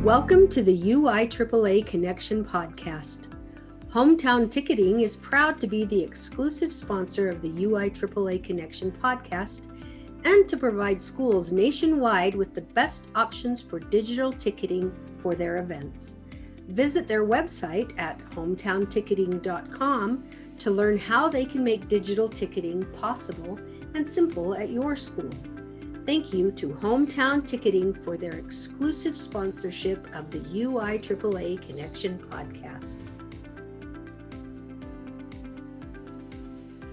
Welcome to the UIAAA Connection podcast. Hometown Ticketing is proud to be the exclusive sponsor of the UIAAA Connection podcast and to provide schools nationwide with the best options for digital ticketing for their events. Visit their website at hometownticketing.com to learn how they can make digital ticketing possible and simple at your school. Thank you to Hometown Ticketing for their exclusive sponsorship of the UIAAA Connection podcast.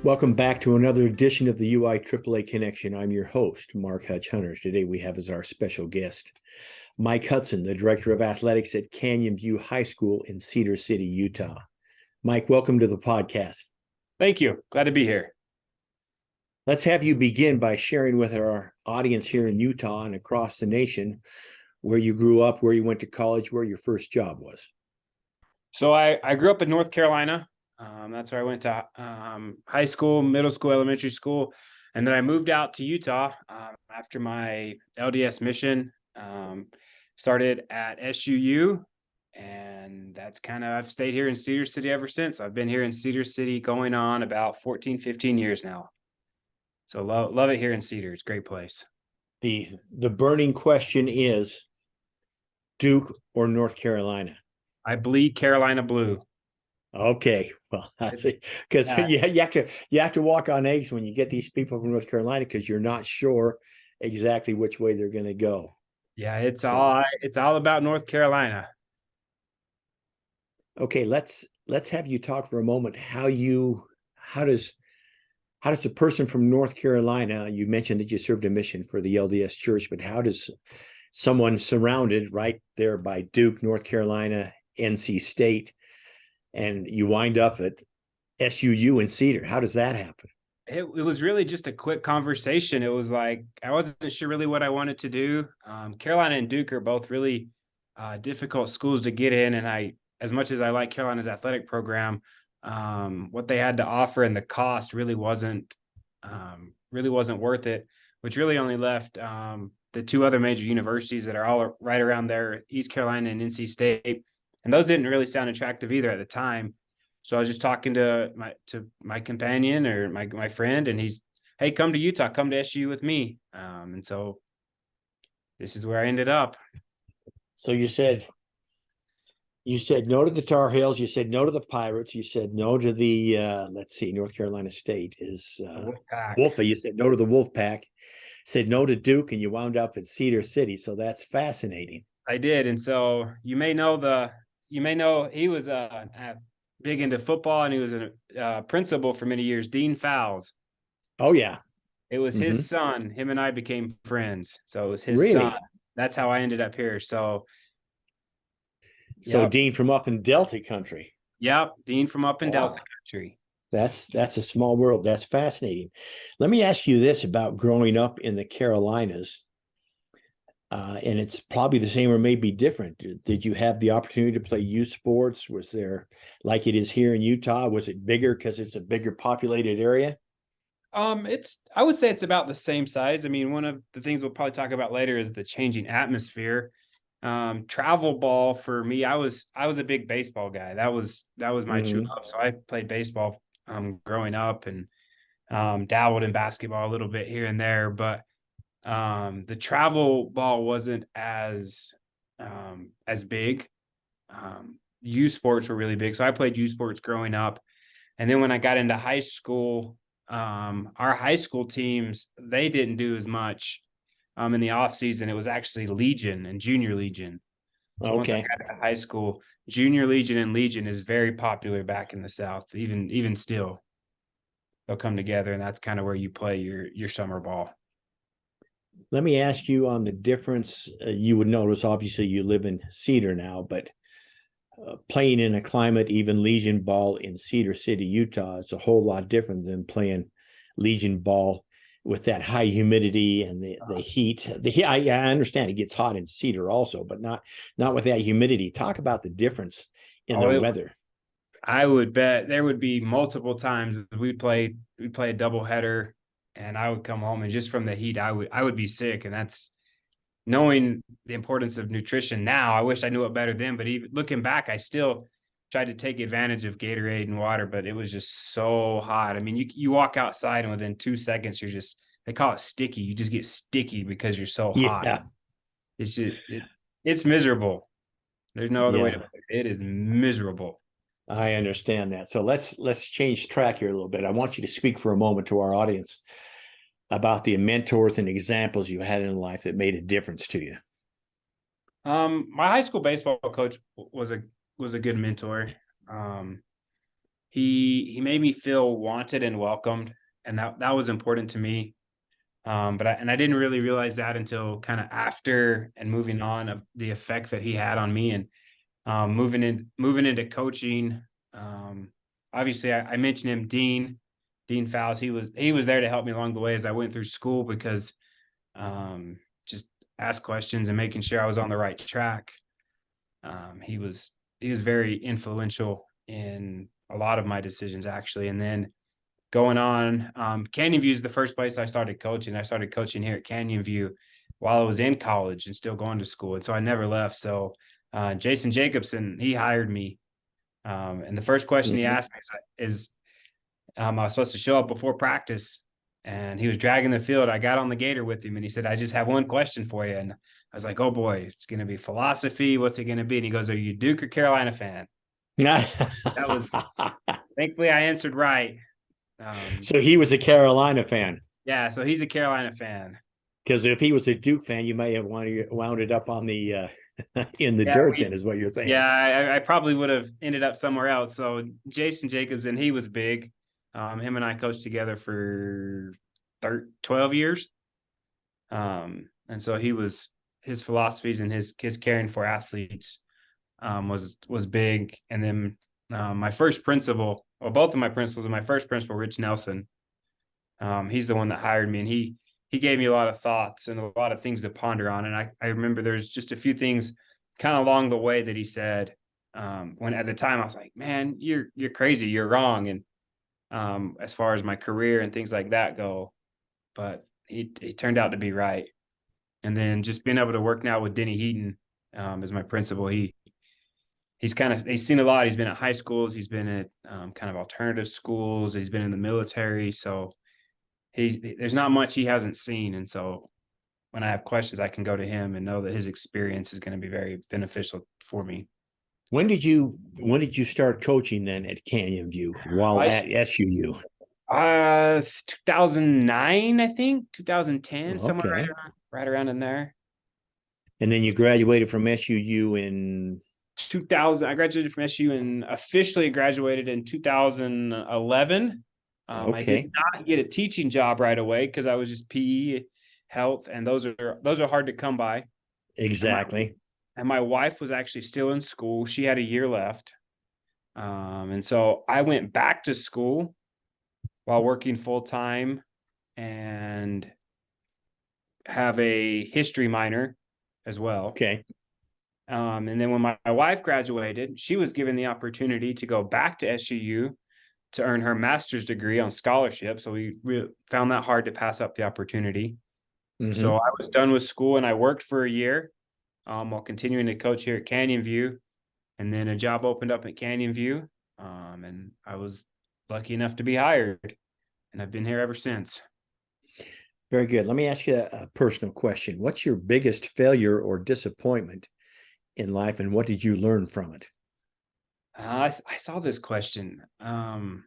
Welcome back to another edition of the UIAAA Connection. I'm your host, Mark Hudson. Today we have as our special guest, Mike Hudson, the Director of Athletics at Canyon View High School in Cedar City, Utah. Mike, welcome to the podcast. Thank you. Glad to be here. Let's have you begin by sharing with our audience here in Utah and across the nation where you grew up, where you went to college, where your first job was. So I grew up in North Carolina. That's where I went to high school, middle school, elementary school. And then I moved out to Utah after my LDS mission. Started at SUU. And that's I've stayed here in Cedar City ever since. I've been here in Cedar City going on about 14, 15 years now. So love it here in Cedar. It's a great place. The burning question is Duke or North Carolina? I bleed Carolina blue. Okay, well, because you have to walk on eggs when you get these people from North Carolina because you're not sure exactly which way they're going to go. Yeah, it's all about North Carolina. Okay, let's have you talk for a moment. How does a person from North Carolina, you mentioned that you served a mission for the LDS Church, but how does someone surrounded right there by Duke, North Carolina, NC State, and you wind up at SUU in Cedar, how does that happen? It was really just a quick conversation. It was like, I wasn't sure really what I wanted to do. Carolina and Duke are both really difficult schools to get in. And as much as I like Carolina's athletic program, what they had to offer and the cost really wasn't worth it, which really only left the two other major universities that are all right around there, East Carolina and NC State. And those didn't really sound attractive either at the time. So I was just talking to my companion or my friend, and he's, hey, come to Utah, come to SU with me. And so this is where I ended up. So you said no to the Tar Heels. You said no to the Pirates. You said no to the, North Carolina State is Wolf. You said no to the Wolfpack. Said no to Duke, and you wound up at Cedar City. So that's fascinating. I did. And so you may know he was big into football, and he was a principal for many years, Dean Fowles. Oh, yeah. It was his son. Him and I became friends. So it was his really? son. That's how I ended up here. So yep. Dean from up in Delta country. Yep, Dean from up in Delta country. That's a small world. That's fascinating. Let me ask you this about growing up in the Carolinas. And it's probably the same or maybe different. Did you have the opportunity to play youth sports? Was there, like it is here in Utah, was it bigger because it's a bigger populated area? I would say it's about the same size. I mean, one of the things we'll probably talk about later is the changing atmosphere. Travel ball for me, I was a big baseball guy. That was my true love. So I played baseball growing up and dabbled in basketball a little bit here and there, but the travel ball wasn't as big. Youth sports were really big. So I played youth sports growing up. And then when I got into high school, our high school teams, they didn't do as much in the off season. It was actually Legion and Junior Legion. So once I got to high school, Junior Legion and Legion is very popular back in the South, even still. They'll come together, and that's kind of where you play your summer ball. Let me ask you on the difference. You would notice, obviously, you live in Cedar now, but playing in a climate, even Legion ball in Cedar City, Utah, it's a whole lot different than playing Legion ball with that high humidity and the heat. I understand it gets hot in Cedar also, but not with that humidity. Talk about the difference in the weather. I would bet there would be multiple times we play a doubleheader, and I would come home, and just from the heat, I would be sick, and knowing the importance of nutrition now, I wish I knew it better then, but even looking back, I still tried to take advantage of Gatorade and water, but it was just so hot. I mean, you walk outside and within 2 seconds, they call it sticky. You just get sticky because you're so hot. Yeah. It's just, it's miserable. There's no other way to Yeah. put it. It is miserable. I understand that. So let's change track here a little bit. I want you to speak for a moment to our audience about the mentors and examples you had in life that made a difference to you. My high school baseball coach was a good mentor. He made me feel wanted and welcomed, and that was important to me. But I didn't really realize that until kind of after and moving on of the effect that he had on me, and moving into coaching. Obviously, I mentioned him, Dean Fowles. He was there to help me along the way as I went through school, because just ask questions and making sure I was on the right track. He was very influential in a lot of my decisions, actually. And then going on, Canyon View is the first place I started coaching. I started coaching here at Canyon View while I was in college and still going to school, and so I never left. So Jason Jacobson, he hired me, and the first question he asked me is I was supposed to show up before practice, and he was dragging the field. I got on the gator with him, and he said, "I just have one question for you." And I was like, "Oh boy, it's going to be philosophy. What's it going to be?" And he goes, "Are you a Duke or Carolina fan?" That was, thankfully, I answered right. So he was a Carolina fan. Yeah, so he's a Carolina fan. Because if he was a Duke fan, you may have wound it up on the in the dirt. Then is what you're saying. Yeah, I probably would have ended up somewhere else. So Jason Jacobson, he was big. Him and I coached together for 12 years. And so his philosophies and his caring for athletes was big. And then my first principal, well, both of my principals, and my first principal, Rich Nelson, he's the one that hired me, and he gave me a lot of thoughts and a lot of things to ponder on. And I remember there's just a few things kind of along the way that he said, when at the time I was like, "Man, you're crazy, you're wrong." And as far as my career and things like that go, but he turned out to be right. And then just being able to work now with Denny Heaton as my principal, he's seen a lot. He's been at high schools, he's been at kind of alternative schools, he's been in the military. So there's not much he hasn't seen. And so when I have questions, I can go to him and know that his experience is going to be very beneficial for me. When did you start coaching then at Canyon View while at SUU? 2009, I think, 2010, somewhere right around in there. And then you graduated from SUU in 2000. I graduated from SU and officially graduated in 2011. I did not get a teaching job right away because I was just PE, health, and those are hard to come by. Exactly. And my wife was actually still in school. She had a year left. And so I went back to school while working full time and have a history minor as well. Okay. And then when my wife graduated, she was given the opportunity to go back to SUU to earn her master's degree on scholarship. So we found that hard to pass up the opportunity. So I was done with school and I worked for a year while continuing to coach here at Canyon View. And then a job opened up at Canyon View. And I was lucky enough to be hired. And I've been here ever since. Very good. Let me ask you a personal question. What's your biggest failure or disappointment in life, and what did you learn from it? I saw this question, and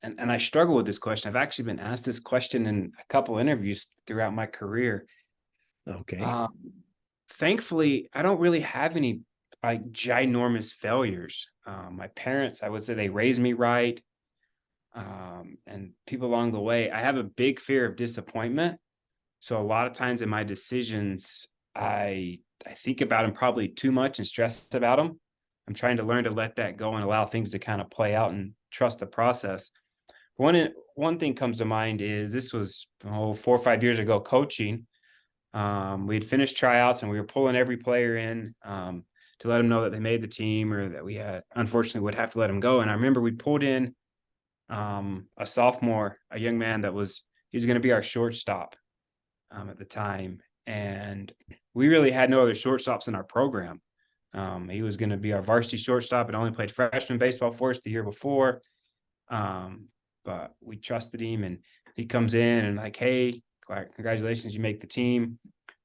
I struggle with this question. I've actually been asked this question in a couple interviews throughout my career. Okay. Thankfully, I don't really have any like ginormous failures. My parents, I would say, they raised me right. And people along the way, I have a big fear of disappointment. So a lot of times in my decisions, I think about them probably too much and stress about them. I'm trying to learn to let that go and allow things to kind of play out and trust the process. One thing comes to mind is this was 4 or 5 years ago coaching. We had finished tryouts and we were pulling every player in to let them know that they made the team or that we had, unfortunately, would have to let them go. And I remember we pulled in a sophomore, a young man he was going to be our shortstop at the time. and we really had no other shortstops in our program. He was going to be our varsity shortstop and only played freshman baseball for us the year before. But we trusted him, and he comes in and like, hey, congratulations, you make the team.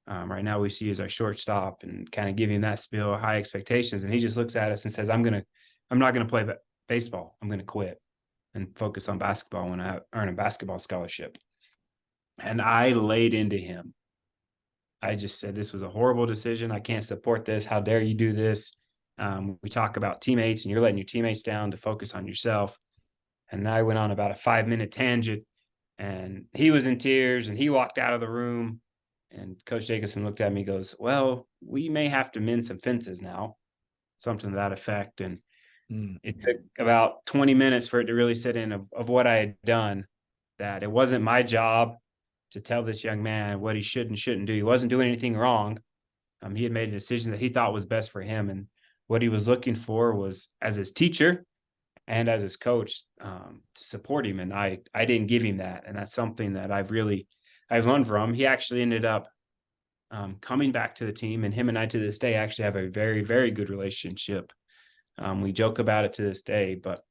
Right now we see you as our shortstop, and kind of give him that spiel, high expectations. And he just looks at us and says, I'm not going to play baseball. I'm going to quit and focus on basketball when I earn a basketball scholarship. And I laid into him. I just said, this was a horrible decision. I can't support this. How dare you do this? We talk about teammates, and you're letting your teammates down to focus on yourself. And I went on about a 5-minute tangent, and he was in tears, and he walked out of the room. And Coach Jacobson looked at me and goes, well, we may have to mend some fences now, something to that effect. And it took about 20 minutes for it to really sit in of what I had done, that it wasn't my job to tell this young man what he should and shouldn't do. He wasn't doing anything wrong. He had made a decision that he thought was best for him. And what he was looking for was, as his teacher and as his coach, to support him. And I didn't give him that. And that's something that I've learned from him. He actually ended up coming back to the team, and him and I to this day actually have a very, very good relationship. We joke about it to this day, but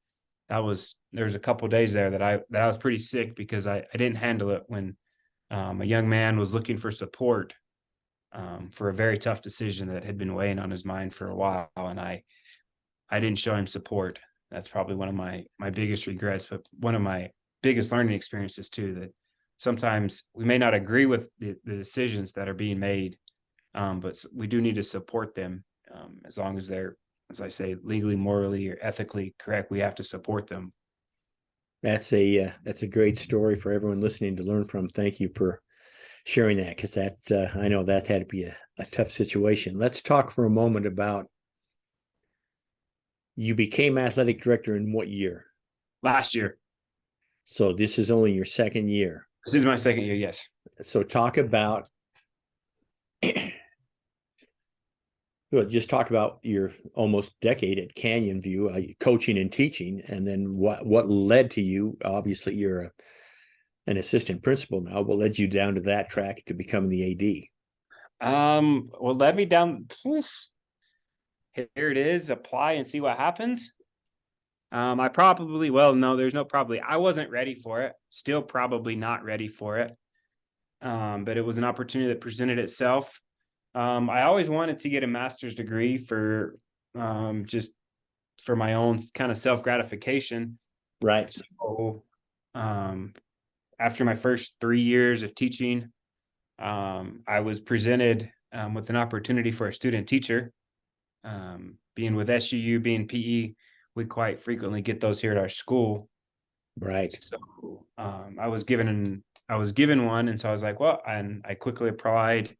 there was a couple of days there that I was pretty sick because I didn't handle it when a young man was looking for support for a very tough decision that had been weighing on his mind for a while. And I didn't show him support. That's probably one of my biggest regrets, but one of my biggest learning experiences too, that sometimes we may not agree with the decisions that are being made, but we do need to support them as long as they're, as I say, legally, morally, or ethically correct. We have to support them. That's a great story for everyone listening to learn from. Thank you for sharing that, because I know that had to be a tough situation. Let's talk for a moment about, you became athletic director in what year? Last year. So this is only your second year. This is my second year, yes. So talk about just talk about your almost decade at Canyon View, coaching and teaching, and then what led to you. Obviously, you're an assistant principal now. What led you down to that track to becoming the AD? What led me down? Here it is. Apply and see what happens. There's no probably. I wasn't ready for it. Still probably not ready for it. But it was an opportunity that presented itself. I always wanted to get a master's degree for just for my own kind of self-gratification. Right. So after my first 3 years of teaching, I was presented with an opportunity for a student teacher. Being with SUU, being PE, we quite frequently get those here at our school. Right. So I was given one, and so I was like, well, and I quickly applied.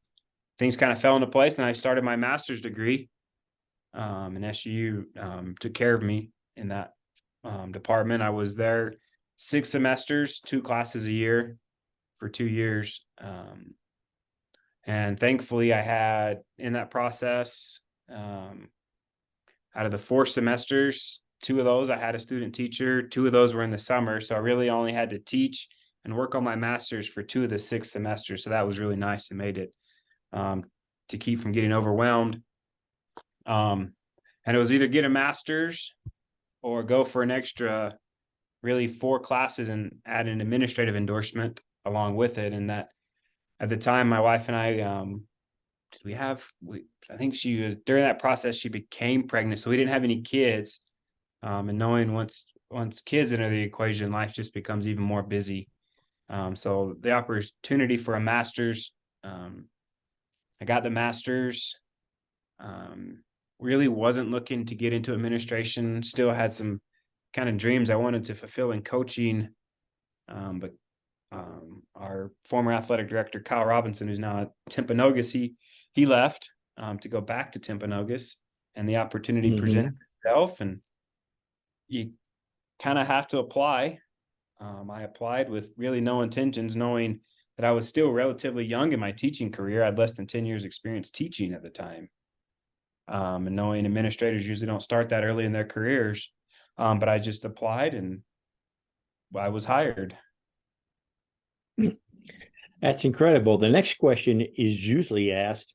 Things kind of fell into place, and I started my master's degree. And SUU took care of me in that department. I was there 6 semesters, 2 classes a year for 2 years. And thankfully I had in that process, out of the 4 semesters, 2 of those I had a student teacher, 2 of those were in the summer. So I really only had to teach and work on my master's for 2 of the 6 semesters. So that was really nice and made it to keep from getting overwhelmed. And it was either get a master's or go for an extra, really 4 classes and add an administrative endorsement along with it. And that at the time, my wife and I, I think she was, during that process, she became pregnant. So we didn't have any kids. And knowing once kids enter the equation, life just becomes even more busy. So the opportunity for a master's, I got the master's, really wasn't looking to get into administration, still had some kind of dreams I wanted to fulfill in coaching. But our former athletic director, Kyle Robinson, who's now at Timpanogos, he left to go back to Timpanogos, and the opportunity presented itself, and you kind of have to apply. I applied with really no intentions, knowing that I was still relatively young in my teaching career. I had less than 10 years experience teaching at the time. And knowing administrators usually don't start that early in their careers. But I just applied and I was hired. That's incredible. The next question is usually asked,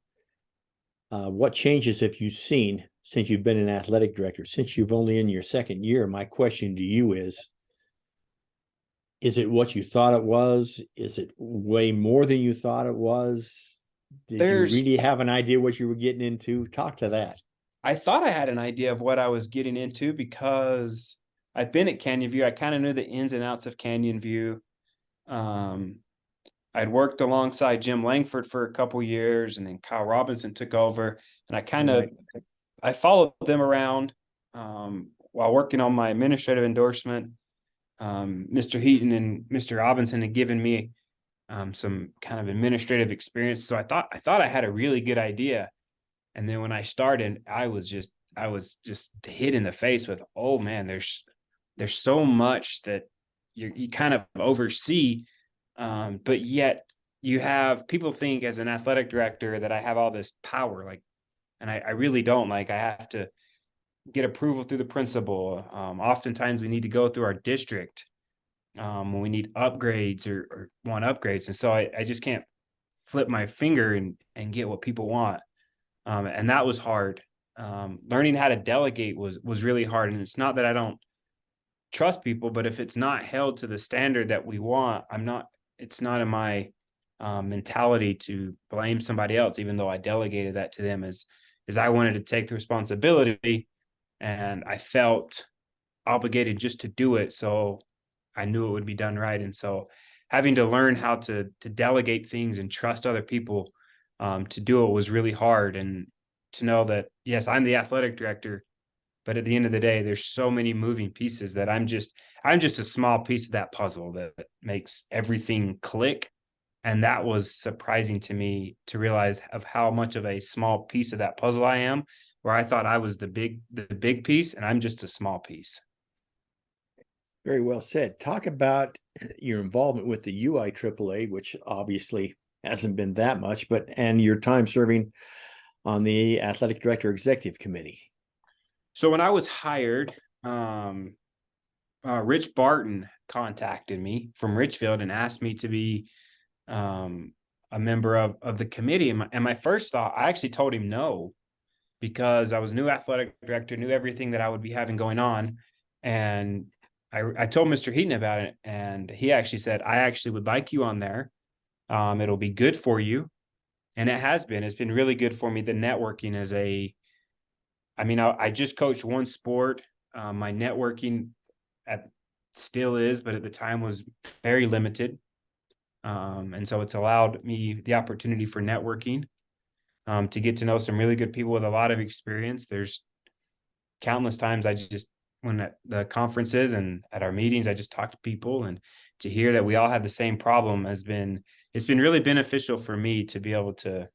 what changes have you seen since you've been an athletic director? Since you've only in your second year, my question to you is it what you thought it was? Is it way more than you thought it was? Did you There's really have an idea what you were getting into? Talk to that. I thought I had an idea of what I was getting into because I've been at Canyon View. I kind of knew the ins and outs of Canyon View. Um, I'd worked alongside Jim Langford for a couple years, and then Kyle Robinson took over, and I kind of I followed them around while working on my administrative endorsement. Mr. Heaton and Mr. Robinson had given me some kind of administrative experience, so I thought I had a really good idea. And then when I started, I was just hit in the face with, oh man, there's so much that you kind of oversee, but yet you have people think as an athletic director that I have all this power, like, and I really don't. Like, I have to get approval through the principal. Oftentimes we need to go through our district when we need upgrades or want upgrades, and so I just can't flip my finger and get what people want. And that was hard. Learning how to delegate was really hard. And it's not that I don't trust people, but if it's not held to the standard that we want, it's not in my mentality to blame somebody else, even though I delegated that to them as I wanted to take the responsibility, and I felt obligated just to do it. So I knew it would be done right. And so having to learn how to delegate things and trust other people to do it was really hard. And to know that, yes, I'm the athletic director, but at the end of the day, there's so many moving pieces that I'm just a small piece of that puzzle that makes everything click. And that was surprising to me to realize of how much of a small piece of that puzzle I am, where I thought I was the big piece, and I'm just a small piece. Very well said. Talk about your involvement with the UIAAA, which obviously hasn't been that much, and your time serving on the athletic director executive committee. So when I was hired, Rich Barton contacted me from Richfield and asked me to be a member of the committee. And my first thought, I actually told him no, because I was new athletic director, knew everything that I would be having going on. And I told Mr. Heaton about it, and he actually said, I actually would like you on there. It'll be good for you. And it has been. It's been really good for me. The networking is I just coached one sport. My networking still is, but at the time was very limited. And so it's allowed me the opportunity for networking, to get to know some really good people with a lot of experience. There's countless times when at the conferences and at our meetings, I just talk to people, and to hear that we all have the same problem it's been really beneficial for me to be able to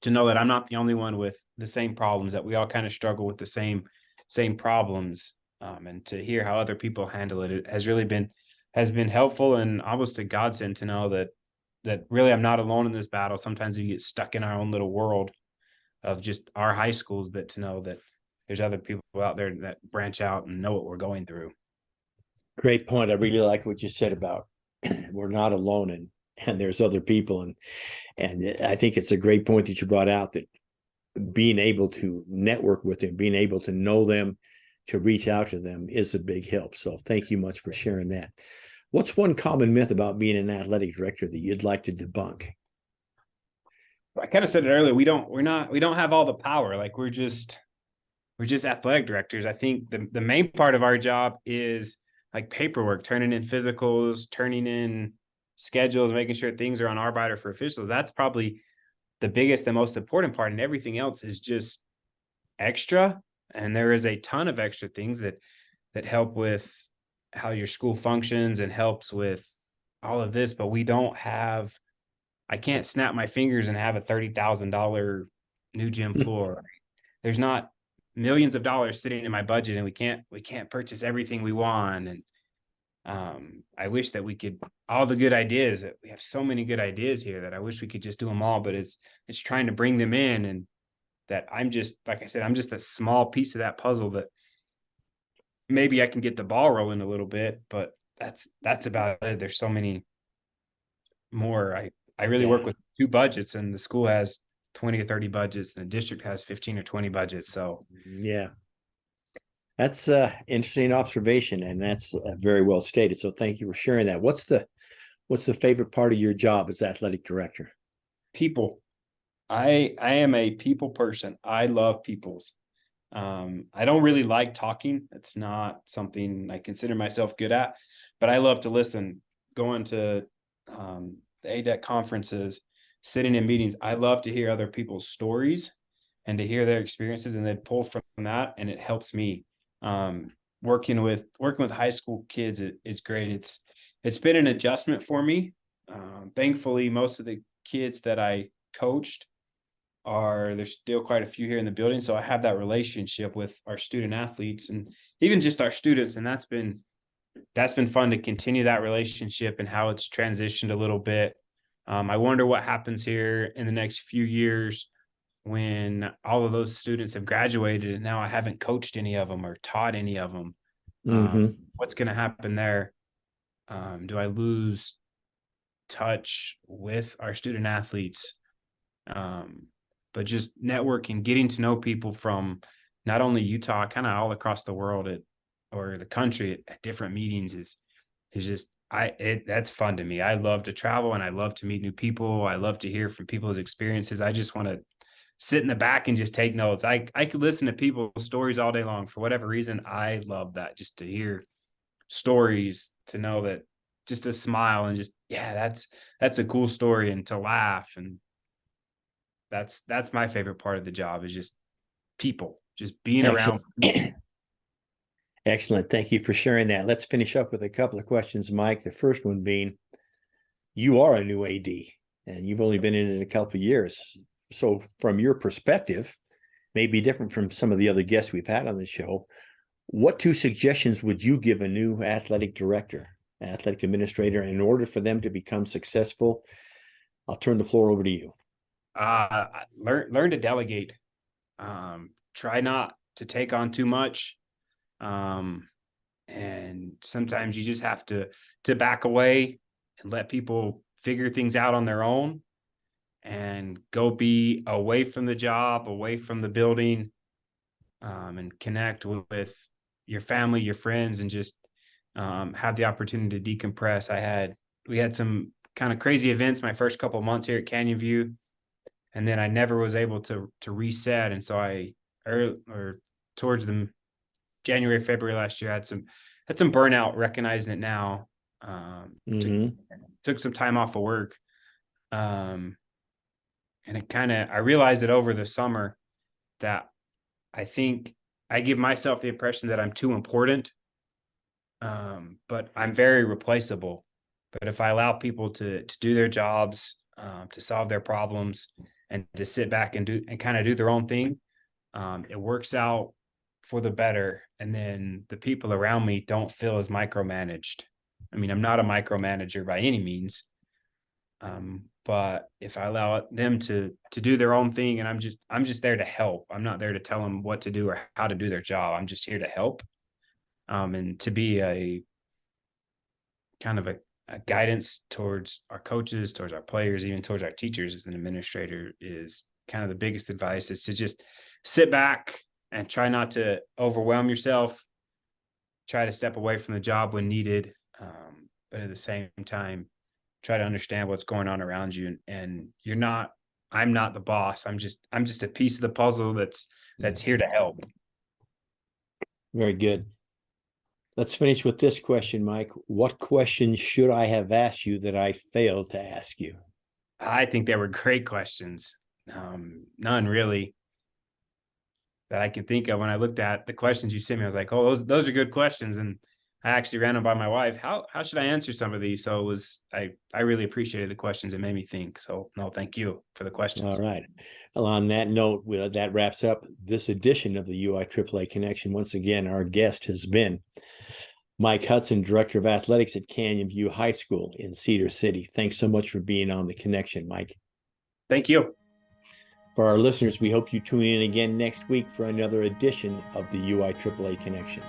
know that I'm not the only one with the same problems, that we all kind of struggle with the same problems. And to hear how other people handle it has really been helpful, and almost a godsend to know that really I'm not alone in this battle. Sometimes we get stuck in our own little world of just our high schools, but to know that there's other people out there that branch out and know what we're going through. Great point. I really like what you said about we're not alone, and there's other people. And I think it's a great point that you brought out, that being able to network with them, being able to know them, to reach out to them is a big help. So thank you much for sharing that. What's one common myth about being an athletic director that you'd like to debunk? I kind of said it earlier. We don't have all the power. Like, we're just athletic directors. I think the main part of our job is like paperwork, turning in physicals, turning in schedules, making sure things are on our bite for officials. That's probably the biggest and most important part. And everything else is just extra. And there is a ton of extra things that help with how your school functions and helps with all of this. But I can't snap my fingers and have a $30,000 new gym floor. There's not millions of dollars sitting in my budget, and we can't purchase everything we want. And I wish that we could, all the good ideas, that we have so many good ideas here that I wish we could just do them all, but it's trying to bring them in. And that I'm just, like I said, I'm just a small piece of that puzzle that maybe I can get the ball rolling a little bit, but that's about it. There's so many more. I really Yeah. work with 2 budgets, and the school has 20 or 30 budgets, and the district has 15 or 20 budgets. So Yeah. That's interesting observation, and that's very well stated. So thank you for sharing that. What's the favorite part of your job as athletic director? people, I am a people person. I love peoples. I don't really like talking. It's not something I consider myself good at, but I love to listen. Going to the ADEC conferences, sitting in meetings, I love to hear other people's stories and to hear their experiences, and then pull from that, and it helps me. Working with high school kids is great. It's been an adjustment for me. Thankfully, most of the kids that I coached there's still quite a few here in the building. So I have that relationship with our student athletes and even just our students. And that's been fun to continue that relationship and how it's transitioned a little bit. I wonder what happens here in the next few years when all of those students have graduated and now I haven't coached any of them or taught any of them. What's going to happen there? Do I lose touch with our student athletes? But just networking, getting to know people from not only Utah, kind of all across the world or the country at different meetings is just that's fun to me. I love to travel and I love to meet new people. I love to hear from people's experiences. I just want to sit in the back and just take notes. I could listen to people's stories all day long. For whatever reason, I love that, just to hear stories, to know that, just to smile and just, yeah, that's a cool story, and to laugh. And that's my favorite part of the job, is just people, just being around. Excellent. Thank you for sharing that. Let's finish up with a couple of questions, Mike. The first one being, you are a new AD and you've only been in it a couple of years. So from your perspective, may be different from some of the other guests we've had on the show. What 2 suggestions would you give a new athletic director, athletic administrator, in order for them to become successful? I'll turn the floor over to you. Learn to delegate. Try not to take on too much. And sometimes you just have to back away and let people figure things out on their own, and go be away from the job, away from the building, and connect with your family, your friends, and just have the opportunity to decompress. We had some kind of crazy events my first couple of months here at Canyon View, and then I never was able to reset. And so towards the January, February last year, I had some burnout, recognizing it now. Took some time off of work. And I realized it over the summer that I think I give myself the impression that I'm too important, but I'm very replaceable. But if I allow people to do their jobs, to solve their problems, and to sit back and kind of do their own thing, it works out for the better. And then the people around me don't feel as micromanaged. I mean, I'm not a micromanager by any means. But if I allow them to do their own thing, and I'm just there to help. I'm not there to tell them what to do or how to do their job. I'm just here to help. And to be a kind of a guidance towards our coaches, towards our players, even towards our teachers as an administrator, is kind of the biggest advice, is to just sit back and try not to overwhelm yourself. Try to step away from the job when needed. But at the same time, try to understand what's going on around you. And I'm not the boss. I'm just a piece of the puzzle that's here to help. Very good. Let's finish with this question, Mike. What questions should I have asked you that I failed to ask you? I think they were great questions. None really that I can think of. When I looked at the questions you sent me, I was like, oh, those are good questions. And I actually ran them by my wife. How should I answer some of these? So I really appreciated the questions. It made me think. So no, thank you for the questions. All right. Well, on that note, that wraps up this edition of the UIAAA Connection. Once again, our guest has been Mike Hudson, Director of Athletics at Canyon View High School in Cedar City. Thanks so much for being on the Connection, Mike. Thank you. For our listeners, we hope you tune in again next week for another edition of the UIAAA Connection.